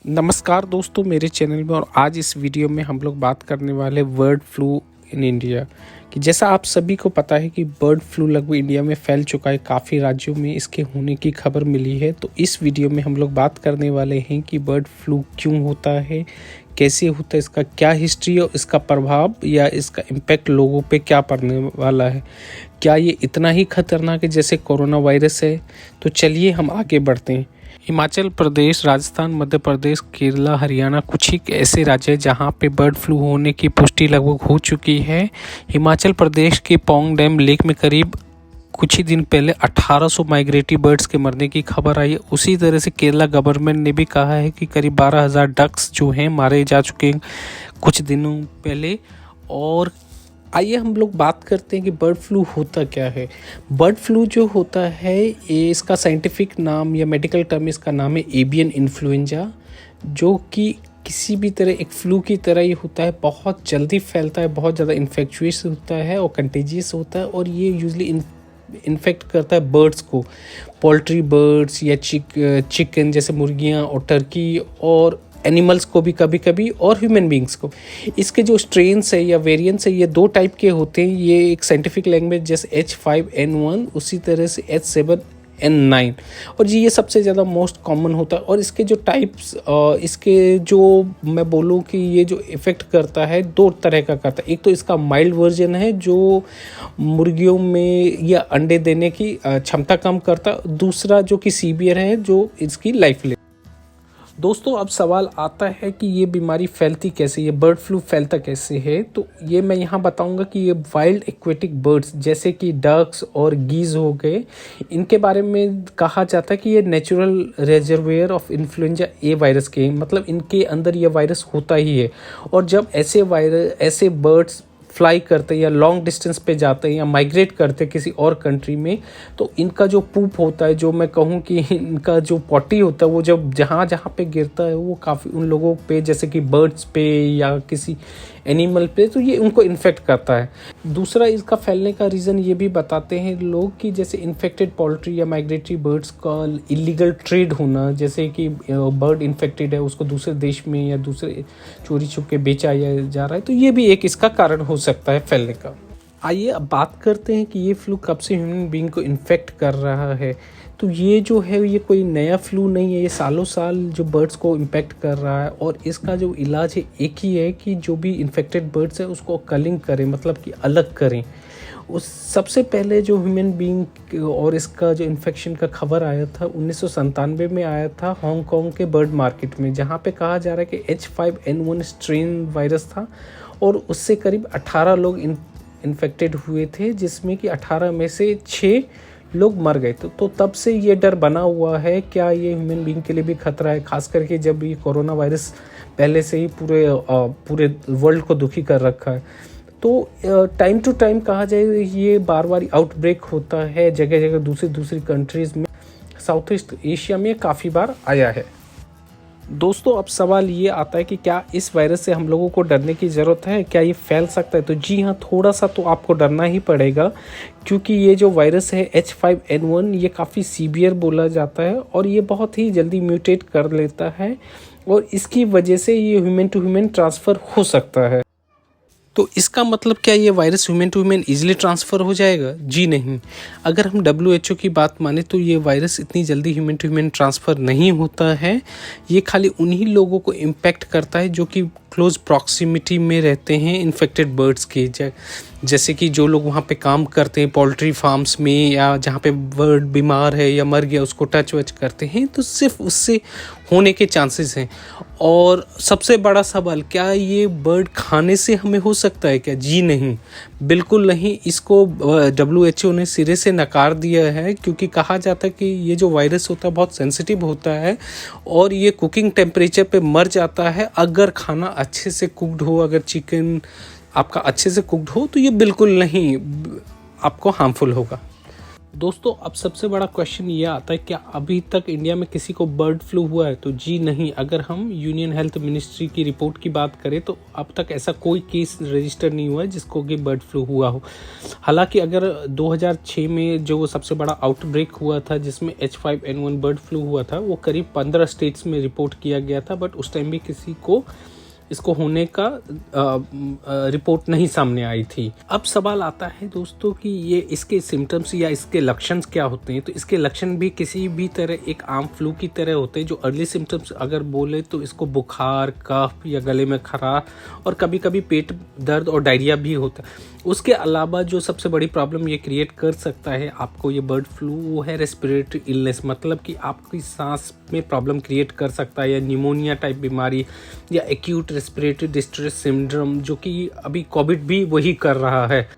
नमस्कार दोस्तों, मेरे चैनल में और आज इस वीडियो में हम लोग बात करने वाले बर्ड फ्लू इन इंडिया कि जैसा आप सभी को पता है कि बर्ड फ्लू लगभग इंडिया में फैल चुका है। काफ़ी राज्यों में इसके होने की खबर मिली है। तो इस वीडियो में हम लोग बात करने वाले हैं कि बर्ड फ्लू क्यों होता है, कैसे होता है, इसका क्या हिस्ट्री और इसका प्रभाव या इसका इम्पैक्ट लोगों पे क्या पड़ने वाला है। क्या ये इतना ही खतरनाक है जैसे कोरोना वायरस है? तो चलिए हम आगे बढ़ते हैं। हिमाचल प्रदेश, राजस्थान, मध्य प्रदेश, केरला, हरियाणा कुछ ही ऐसे राज्य हैं जहां पे बर्ड फ्लू होने की पुष्टि लगभग हो चुकी है। हिमाचल प्रदेश के पौंग डैम लेक में करीब कुछ ही दिन पहले 1800 माइग्रेटरी बर्ड्स के मरने की खबर आई है। उसी तरह से केरला गवर्नमेंट ने भी कहा है कि करीब 12,000 डक्स जो हैं मारे जा चुके हैं कुछ दिनों पहले। और आइए हम लोग बात करते हैं कि बर्ड फ्लू होता क्या है। बर्ड फ्लू जो होता है ये इसका साइंटिफिक नाम या मेडिकल टर्म इसका नाम है एवियन इन्फ्लुएंजा, जो कि किसी भी तरह एक फ्लू की तरह ही होता है। बहुत जल्दी फैलता है, बहुत ज़्यादा इन्फेक्शियस होता है और कंटेजियस होता है। और ये यूजली इन्फेक्ट करता है बर्ड्स को, पोल्ट्री बर्ड्स या चिकन जैसे मुर्गियाँ और टर्की और एनिमल्स को भी कभी कभी, और ह्यूमन बींग्स को। इसके जो स्ट्रेन्स है या वेरिएंट्स है ये दो टाइप के होते हैं। ये एक साइंटिफिक लैंग्वेज जैसे H5N1 उसी तरह से H7N9, और जी ये सबसे ज़्यादा मोस्ट कॉमन होता है। और इसके जो टाइप्स, इसके जो मैं बोलूँ कि ये जो इफ़ेक्ट करता है दो तरह का करता है। एक तो इसका माइल्ड वर्जन है जो मुर्गियों में या अंडे देने की क्षमता कम करता है। दूसरा जो कि सीवियर है जो इसकी लाइफ ले। दोस्तों अब सवाल आता है कि ये बीमारी फैलती कैसे, ये बर्ड फ्लू फैलता कैसे है। तो ये मैं यहाँ बताऊँगा कि ये वाइल्ड एक्वेटिक बर्ड्स जैसे कि डक्स और गीज हो गए, इनके बारे में कहा जाता है कि ये natural reservoir of influenza A virus के, मतलब इनके अंदर ये वायरस होता ही है। और जब ऐसे बर्ड्स फ्लाई करते हैं या लॉन्ग डिस्टेंस पे जाते हैं या माइग्रेट करते हैं किसी और कंट्री में, तो इनका जो पूप होता है, जो मैं कहूँ कि इनका जो पॉटी होता है, वो जब जहाँ जहाँ पे गिरता है वो काफ़ी उन लोगों पे जैसे कि बर्ड्स पे या किसी एनिमल पे, तो ये उनको इन्फेक्ट करता है। दूसरा इसका फैलने का रीज़न ये भी बताते हैं लोग कि जैसे इन्फेक्टेड पोल्ट्री या माइग्रेटरी बर्ड्स का इलीगल ट्रेड होना, जैसे कि बर्ड इन्फेक्टेड है उसको दूसरे देश में या दूसरे चोरी छुप के बेचा जा रहा है, तो ये भी एक इसका कारण हो सकता है फैलने का। आइए अब बात करते हैं कि ये फ्लू कब से ह्यूमन बीइंग को इन्फेक्ट कर रहा है। तो ये जो है ये कोई नया फ्लू नहीं है, ये सालों साल जो बर्ड्स को इम्पेक्ट कर रहा है। और इसका जो इलाज है एक ही है कि जो भी इन्फेक्टेड बर्ड्स है उसको कलिंग करें, मतलब कि अलग करें। उस सबसे पहले जो ह्यूमन बीइंग और इसका जो इन्फेक्शन का खबर आया था 1997 में आया था हांगकांग के बर्ड मार्केट में, जहाँ पे कहा जा रहा है कि H5N1 स्ट्रेन वायरस था और उससे करीब 18 लोग इन्फेक्टेड हुए थे, जिसमें कि 18 में से 6 लोग मर गए। तो तब से ये डर बना हुआ है क्या ये ह्यूमन बीइंग के लिए भी खतरा है, खास करके जब ये कोरोना वायरस पहले से ही पूरे वर्ल्ड को दुखी कर रखा है। तो टाइम टू टाइम कहा जाए ये बार बार आउटब्रेक होता है जगह जगह, दूसरी कंट्रीज़ में, साउथ ईस्ट एशिया में काफ़ी बार आया है। दोस्तों अब सवाल ये आता है कि क्या इस वायरस से हम लोगों को डरने की ज़रूरत है, क्या ये फैल सकता है? तो जी हाँ, थोड़ा सा तो आपको डरना ही पड़ेगा, क्योंकि ये जो वायरस है H5N1 ये काफ़ी सीवियर बोला जाता है और ये बहुत ही जल्दी म्यूटेट कर लेता है और इसकी वजह से ये ह्यूमन टू ह्यूमन ट्रांसफ़र हो सकता है। तो इसका मतलब क्या ये virus human to human easily transfer हो जाएगा? जी नहीं। अगर हम WHO की बात माने तो ये वायरस इतनी जल्दी ह्यूमन टू ह्यूमन ट्रांसफ़र नहीं होता है। ये खाली उन्हीं लोगों को इम्पैक्ट करता है जो कि क्लोज प्रॉक्सिमिटी में रहते हैं इन्फेक्टेड बर्ड्स के, जैसे कि जो लोग वहाँ पे काम करते हैं पोल्ट्री फार्म्स में, या जहाँ पे बर्ड बीमार है या मर गया उसको टच वच करते हैं, तो सिर्फ उससे होने के चांसेस हैं। और सबसे बड़ा सवाल, क्या ये बर्ड खाने से हमें हो सकता है क्या? जी नहीं, बिल्कुल नहीं। इसको WHO ने सिरे से नकार दिया है, क्योंकि कहा जाता है कि ये जो वायरस होता है बहुत सेंसिटिव होता है और ये कुकिंग टेम्परेचर पे मर जाता है। अगर खाना अच्छे से कुक्ड हो, अगर चिकन आपका अच्छे से कुक्ड हो, तो ये बिल्कुल नहीं आपको हार्मफुल होगा। दोस्तों अब सबसे बड़ा क्वेश्चन ये आता है क्या अभी तक इंडिया में किसी को बर्ड फ्लू हुआ है? तो जी नहीं। अगर हम यूनियन हेल्थ मिनिस्ट्री की रिपोर्ट की बात करें तो अब तक ऐसा कोई केस रजिस्टर नहीं हुआ है जिसको कि बर्ड फ्लू हुआ हो। हालांकि अगर 2006 में जो सबसे बड़ा आउटब्रेक हुआ था जिसमें H5N1 बर्ड फ्लू हुआ था, वो करीब 15 स्टेट्स में रिपोर्ट किया गया था, बट उस टाइम भी किसी को इसको होने का रिपोर्ट नहीं सामने आई थी। अब सवाल आता है दोस्तों कि ये इसके सिम्टम्स या इसके लक्षण क्या होते हैं? तो इसके लक्षण भी किसी भी तरह एक आम फ्लू की तरह होते हैं। जो अर्ली सिम्टम्स अगर बोले तो इसको बुखार, कफ या गले में खराश और कभी कभी पेट दर्द और डायरिया भी होता है। उसके अलावा जो सबसे बड़ी प्रॉब्लम ये क्रिएट कर सकता है आपको ये बर्ड फ्लू, वो है रेस्पिरेटरी इलनेस, मतलब कि आपकी सांस में प्रॉब्लम क्रिएट कर सकता है, या निमोनिया टाइप बीमारी या एक्यूट रेस्पिरेटरी डिस्ट्रेस सिंड्रोम, जो कि अभी कोविड भी वही कर रहा है।